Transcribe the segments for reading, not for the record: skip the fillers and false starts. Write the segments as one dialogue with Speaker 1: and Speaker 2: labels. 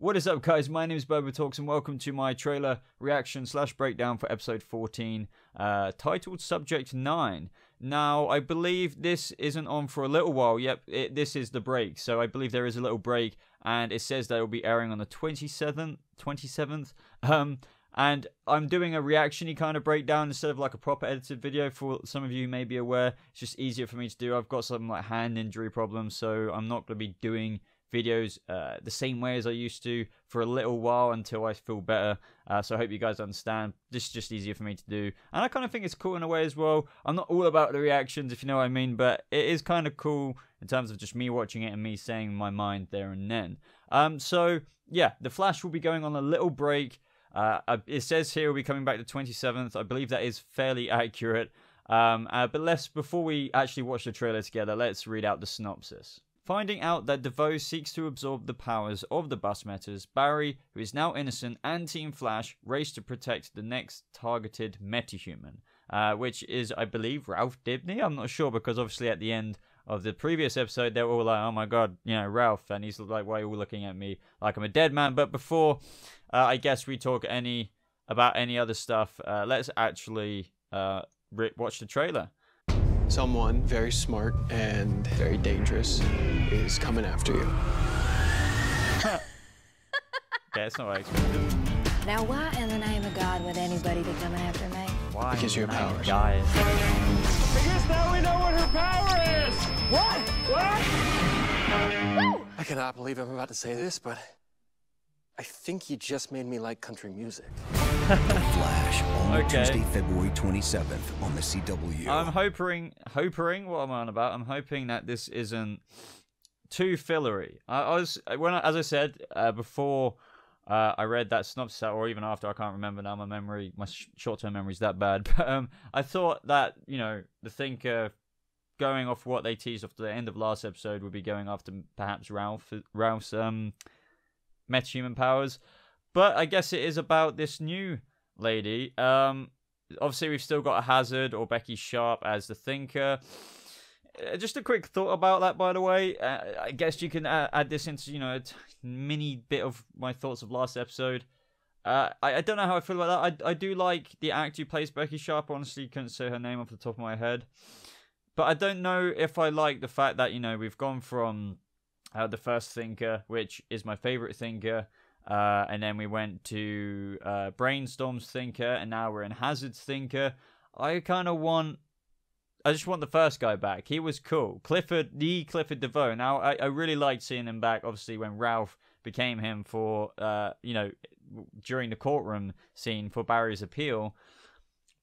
Speaker 1: What is up, guys? My name is BobaTalks, and welcome to my trailer reaction / breakdown for episode 14, titled Subject 9. Now, I believe this isn't on for a little while. Yep, this is the break, so I believe there is a little break, and it says that it will be airing on the 27th. And I'm doing a reaction-y kind of breakdown instead of like a proper edited video. For some of you who may be aware, it's just easier for me to do. I've got some like hand injury problems, so I'm not going to be doing videos the same way as I used to for a little while until I feel better. So I hope you guys understand. This is just easier for me to do, and I kind of think it's cool in a way as well. I'm not all about the reactions, if you know what I mean, but it is kind of cool in terms of just me watching it and me saying my mind there and then. So yeah, the Flash will be going on a little break. It says here we'll be coming back the 27th. I believe that is fairly accurate. But before we actually watch the trailer together, let's read out the synopsis. Finding out that DeVoe seeks to absorb the powers of the bus metas, Barry, who is now innocent, and Team Flash race to protect the next targeted metahuman, which is, I believe, Ralph Dibny. I'm not sure, because obviously at the end of the previous episode, they were all like, oh my god, you know, Ralph, and he's like, why are you all looking at me like I'm a dead man? But before, I guess we talk about any other stuff, let's actually watch the trailer.
Speaker 2: Someone very smart and very dangerous is coming after you.
Speaker 1: Yeah, it's not what I expected.
Speaker 3: Now, why in the name of God would anybody be coming after me?
Speaker 1: Why?
Speaker 2: Because your powers.
Speaker 1: Guys.
Speaker 4: Because now we know what her power is! What?
Speaker 2: I cannot believe I'm about to say this, but I think you just made me like country music.
Speaker 5: The Flash, on
Speaker 1: Okay.
Speaker 5: Tuesday, February 27th on the CW.
Speaker 1: I'm hoping, what am I on about? I'm hoping that this isn't too fillery. As I said before, I read that synopsis, or even after, I can't remember now. My short-term memory is that bad. But I thought that, you know, the Thinker, going off what they teased off the end of last episode, would be going after perhaps Ralph's metahuman powers. But I guess it is about this new lady. Obviously, we've still got a Hazard or Becky Sharp as the Thinker. Just a quick thought about that, by the way. I guess you can add this into, you know, a mini bit of my thoughts of last episode. I don't know how I feel about that. I do like the actor who plays Becky Sharp. Honestly, couldn't say her name off the top of my head. But I don't know if I like the fact that, you know, we've gone from the first Thinker, which is my favorite Thinker, and then we went to Brainstorm's Thinker, and now we're in Hazard's Thinker. I just want the first guy back. He was cool. Clifford DeVoe. Now, I really liked seeing him back, obviously, when Ralph became him for, you know, during the courtroom scene for Barry's appeal.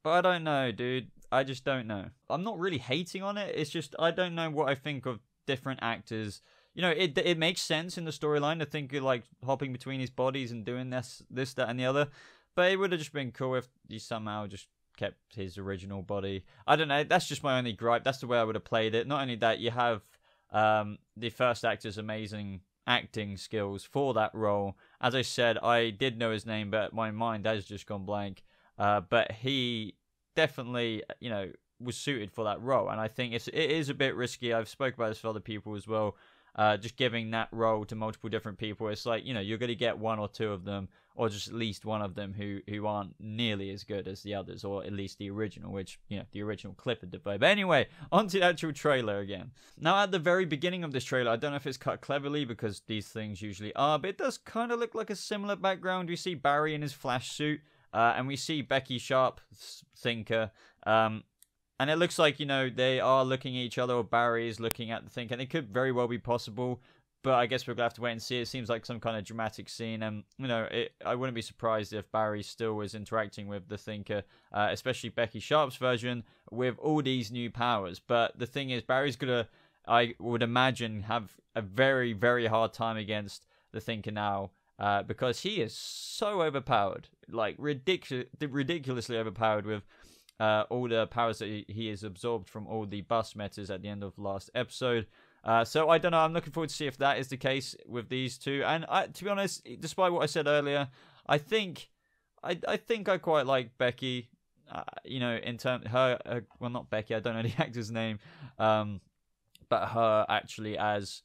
Speaker 1: But I don't know, dude. I just don't know. I'm not really hating on it. It's just, I don't know what I think of different actors. You know, it makes sense in the storyline to think of, like, hopping between his bodies and doing this, that, and the other. But it would have just been cool if he somehow just kept his original body. I don't know. That's just my only gripe. That's the way I would have played it. Not only that, you have the first actor's amazing acting skills for that role. As I said, I did know his name, but my mind has just gone blank. But he definitely, you know, was suited for that role. And I think it is a bit risky. I've spoke about this with other people as well. Just giving that role to multiple different people, it's like, you know, you're going to get one or two of them, or just at least one of them who aren't nearly as good as the others, or at least the original, which, you know, the original Clifford DeVoe. But anyway, on to the actual trailer again. Now, at the very beginning of this trailer, I don't know if it's cut cleverly, because these things usually are, but it does kind of look like a similar background. We see Barry in his Flash suit, and we see Becky Sharp, Thinker, and it looks like, you know, they are looking at each other, or Barry is looking at the Thinker, and it could very well be possible, but I guess we're going to have to wait and see. It seems like some kind of dramatic scene, and, you know, I wouldn't be surprised if Barry still is interacting with the Thinker, especially Becky Sharp's version, with all these new powers. But the thing is, Barry's going to, I would imagine, have a very, very hard time against the Thinker now, because he is so overpowered, like ridiculously overpowered with all the powers that he has absorbed from all the bus metas at the end of last episode. So I don't know. I'm looking forward to see if that is the case with these two. And to be honest, despite what I said earlier, I think I quite like Becky. You know, in terms her well, not Becky. I don't know the actor's name, but her actually as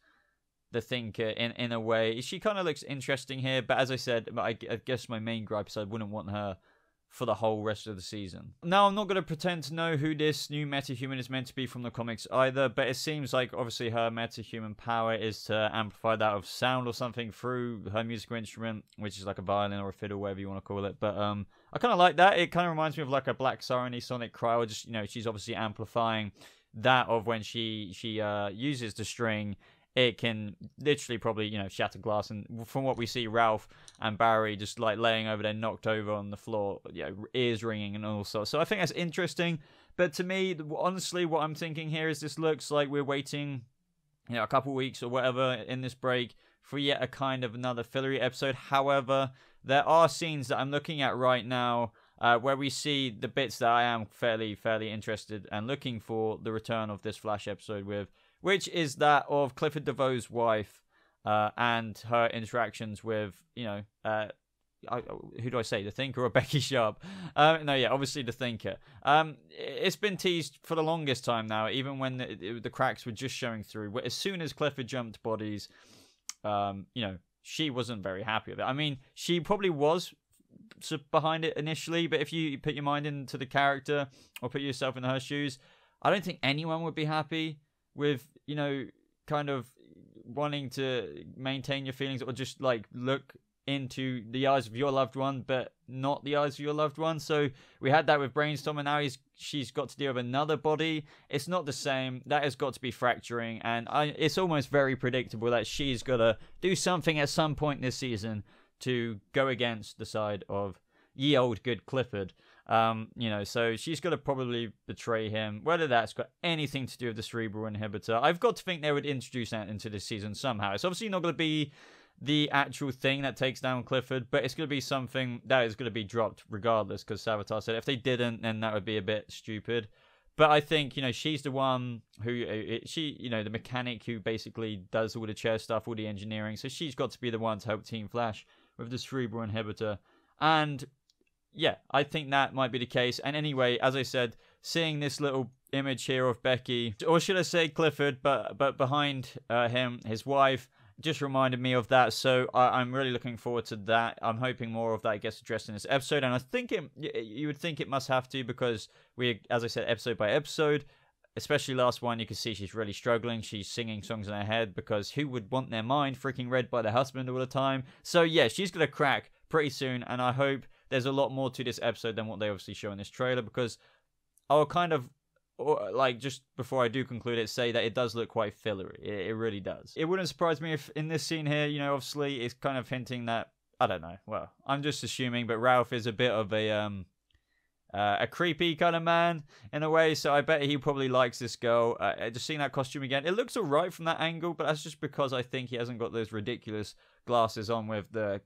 Speaker 1: the Thinker in a way. She kind of looks interesting here, but as I said, I guess my main gripe is I wouldn't want her for the whole rest of the season. Now, I'm not going to pretend to know who this new metahuman is meant to be from the comics either, but it seems like obviously her metahuman power is to amplify that of sound or something through her musical instrument, which is like a violin or a fiddle, whatever you want to call it. But I kind of like that. It kind of reminds me of like a Black Siren sonic cry, or just, she's obviously amplifying that of when she uses the string. It can literally probably, shatter glass. And from what we see, Ralph and Barry just like laying over there, knocked over on the floor, ears ringing and all sorts. So I think that's interesting. But to me, honestly, what I'm thinking here is this looks like we're waiting, a couple weeks or whatever in this break for yet a kind of another fillery episode. However, there are scenes that I'm looking at right now where we see the bits that I am fairly interested and looking for the return of this Flash episode with, which is that of Clifford DeVoe's wife and her interactions with, who do I say, the Thinker or Becky Sharp? Obviously the Thinker. It's been teased for the longest time now, even when the cracks were just showing through. As soon as Clifford jumped bodies, she wasn't very happy with it. I mean, she probably was behind it initially, but if you put your mind into the character or put yourself in her shoes, I don't think anyone would be happy with, kind of wanting to maintain your feelings or just like look into the eyes of your loved one, but not the eyes of your loved one. So we had that with Brainstorm, and now she's got to deal with another body. It's not the same. That has got to be fracturing, and it's almost very predictable that she's got to do something at some point this season to go against the side of ye old good Clifford. So she's got to probably betray him. Whether that's got anything to do with the cerebral inhibitor, I've got to think they would introduce that into this season somehow. It's obviously not going to be the actual thing that takes down Clifford, but it's going to be something that is going to be dropped regardless, because Savitar said if they didn't, then that would be a bit stupid. But I think, she's the one who, the mechanic who basically does all the chair stuff, all the engineering. So she's got to be the one to help Team Flash with the cerebral inhibitor. And yeah, I think that might be the case. And anyway, as I said, seeing this little image here of Becky, or should I say Clifford, but behind him, his wife, just reminded me of that. So I'm really looking forward to that. I'm hoping more of that gets addressed in this episode. And I think you would think it must have to, because we, as I said, episode by episode, especially last one, you can see she's really struggling. She's singing songs in her head, because who would want their mind freaking read by their husband all the time? So yeah, she's going to crack pretty soon. And I hope there's a lot more to this episode than what they obviously show in this trailer, because I'll kind of, just before I do conclude it, say that it does look quite fillery. It really does. It wouldn't surprise me if in this scene here, obviously it's kind of hinting that, I don't know, well, I'm just assuming, but Ralph is a bit of a creepy kind of man in a way, so I bet he probably likes this girl. Just seeing that costume again, it looks alright from that angle, but that's just because I think he hasn't got those ridiculous glasses on with the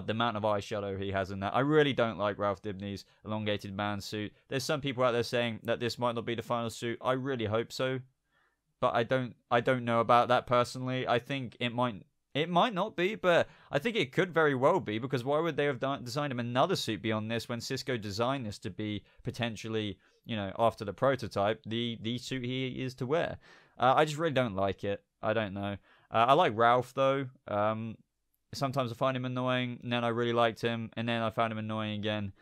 Speaker 1: amount of eyeshadow he has in that. I really don't like Ralph Dibny's elongated man suit. There's some people out there saying that this might not be the final suit. I really hope so, but I don't know about that personally. I think it might not be, but I think it could very well be, because why would they have designed him another suit beyond this when Cisco designed this to be potentially, after the prototype, the suit he is to wear? I just really don't like it. I don't know. I like Ralph though. Sometimes I find him annoying, and then I really liked him, and then I found him annoying again.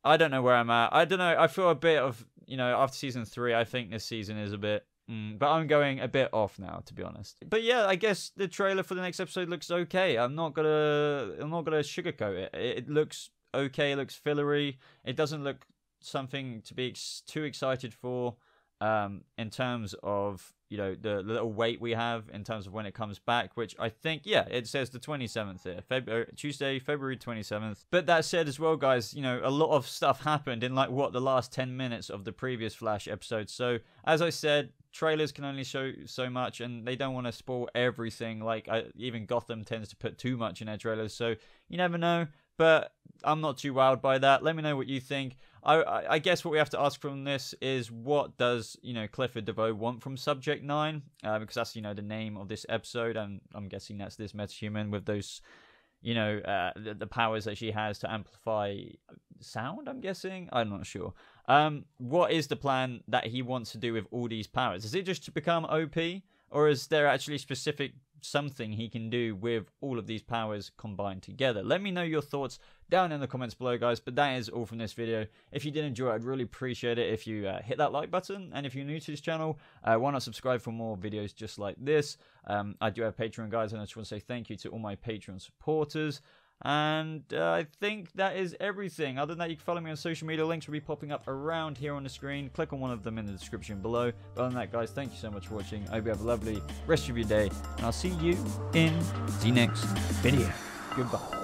Speaker 1: I don't know where I'm at. I don't know. I feel a bit of, after season 3, I think this season is a bit, but I'm going a bit off now, to be honest. But yeah, I guess the trailer for the next episode looks okay. I'm not gonna sugarcoat it. It looks okay. It looks fillery. It doesn't look something to be too excited for, in terms of, the little wait we have in terms of when it comes back, which I think, yeah, it says the 27th here, Tuesday, February 27th. But that said as well, guys, a lot of stuff happened in the last 10 minutes of the previous Flash episode. So as I said, trailers can only show so much, and they don't want to spoil everything. Even Gotham tends to put too much in their trailers, so you never know. But I'm not too wowed by that. Let me know what you think. I guess what we have to ask from this is, what does, Clifford DeVoe want from Subject 9? Because that's, the name of this episode, and I'm guessing that's this metahuman with those, the powers that she has to amplify sound, I'm guessing? I'm not sure. What is the plan that he wants to do with all these powers? Is it just to become OP? Or is there actually specific something he can do with all of these powers combined together. Let me know your thoughts down in the comments below, guys. But that is all from this video. If you did enjoy it, I'd really appreciate it if you hit that like button. And if you're new to this channel, why not subscribe for more videos just like this? I do have Patreon, guys, and I just want to say thank you to all my Patreon supporters. And I think that is everything. Other than that, you can follow me on social media. Links will be popping up around here on the screen. Click on one of them in the description below. But other than that, guys, thank you so much for watching. I hope you have a lovely rest of your day. And I'll see you in the next video. Goodbye.